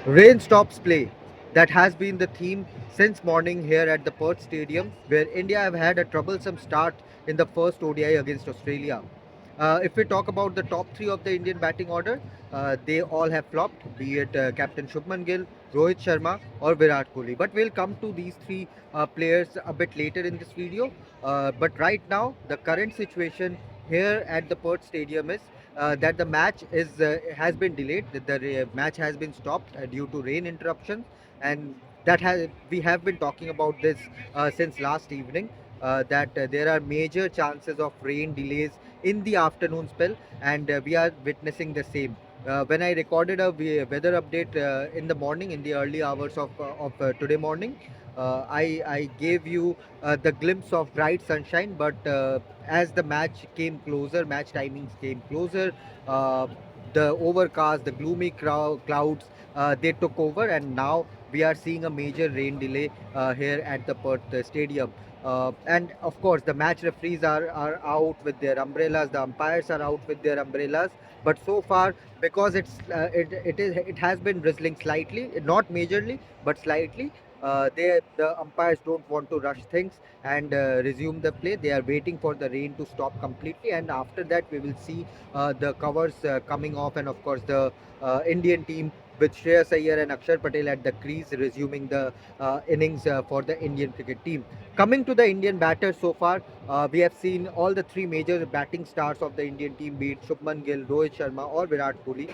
Rain stops play. That has been the theme since morning here at the Perth Stadium, where India have had a troublesome start in the first ODI against Australia. If we talk about the top three of the Indian batting order, they all have flopped, be it Captain Shubman Gill, Rohit Sharma, or Virat Kohli. But we'll come to these three players a bit later in this video. But right now, the current situation here at the Perth Stadium is that the match is has been delayed. The match has been stopped due to rain interruptions, and that has we have been talking about this since last evening. That there are major chances of rain delays in the afternoon spell, and we are witnessing the same. When I recorded a weather update in the morning, in the early hours of today morning, I gave you the glimpse of bright sunshine, but as the match came closer, match timings came closer, uh, the overcast, the gloomy clouds, they took over, and now we are seeing a major rain delay here at the Perth Stadium. And of course, the match referees are out with their umbrellas. The umpires are out with their umbrellas. But so far, because it has been drizzling slightly, not majorly, but slightly. The umpires don't want to rush things and resume the play. They are waiting for the rain to stop completely, and after that, we will see the covers coming off, and of course, the Indian team with Shreyas Iyer and Akshar Patel at the crease resuming the innings for the Indian cricket team. Coming to the Indian batters so far, we have seen all the three major batting stars of the Indian team, be it Shubman Gill, Rohit Sharma, or Virat Kohli.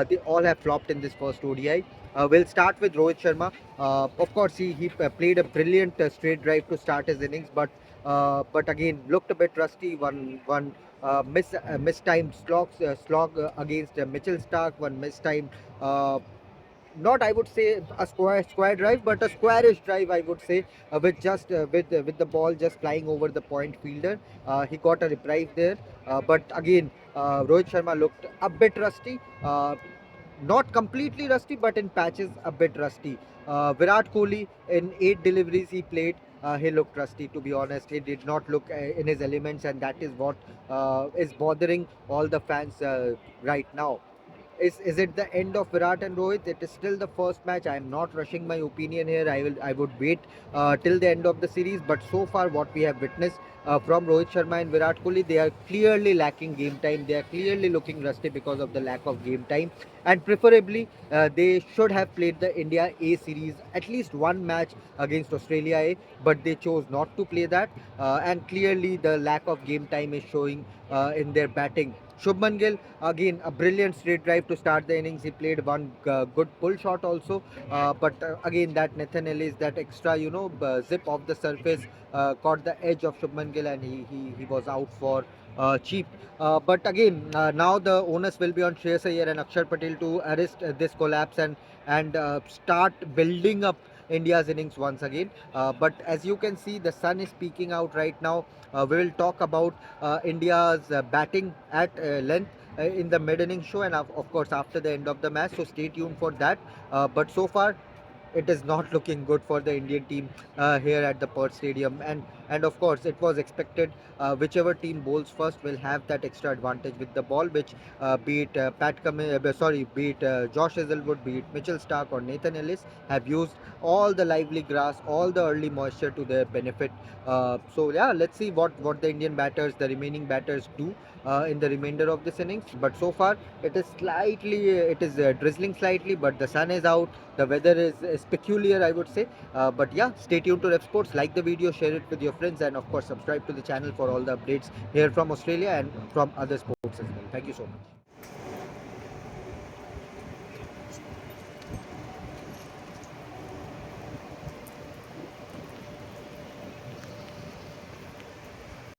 They all have flopped in this first ODI. We'll start with Rohit Sharma. Of course, he played a brilliant straight drive to start his innings, but again looked a bit rusty. One mistimed slog against Mitchell Stark. One mistimed not I would say a square drive, but a squarish drive I would say, with the ball just flying over the point fielder. He got a reprieve there, but again Rohit Sharma looked a bit rusty. Not completely rusty, but in patches a bit rusty. Virat Kohli, in 8 deliveries he played, he looked rusty. To be honest, he did not look in his elements, and that is what is bothering all the fans right now. Is it the end of Virat and Rohit? It is still the first match. I am not rushing my opinion here. I would wait till the end of the series. But so far, what we have witnessed from Rohit Sharma and Virat Kohli, they are clearly lacking game time. They are clearly looking rusty because of the lack of game time. And preferably, they should have played the India A series, at least one match against Australia A, but they chose not to play that. And clearly, the lack of game time is showing in their batting. Shubman Gill, again, a brilliant straight drive to start the innings. He played one good pull shot also. But again, that Nathan Ellis, that extra, zip off the surface, caught the edge of Shubman Gill, and he was out for cheap. But again, now the onus will be on Shreyas Iyer and Akshar Patel to arrest this collapse and start building up India's innings once again. But as you can see, the sun is peeking out right now. We will talk about India's batting at length in the mid inning show, and of course after the end of the match. So stay tuned for that. But so far, it is not looking good for the Indian team here at the Perth Stadium. And of course, it was expected whichever team bowls first will have that extra advantage with the ball, which be it be it Josh Hazelwood, be it Mitchell Stark or Nathan Ellis, have used all the lively grass, all the early moisture to their benefit. So yeah, let's see what the Indian batters, the remaining batters, do in the remainder of this innings. But so far, it is drizzling slightly, but the sun is out. The weather is peculiar, I would say. But yeah, stay tuned to Rep Sports. Like the video, share it with your friends, and of course, subscribe to the channel for all the updates here from Australia and from other sports as well. Thank you so much.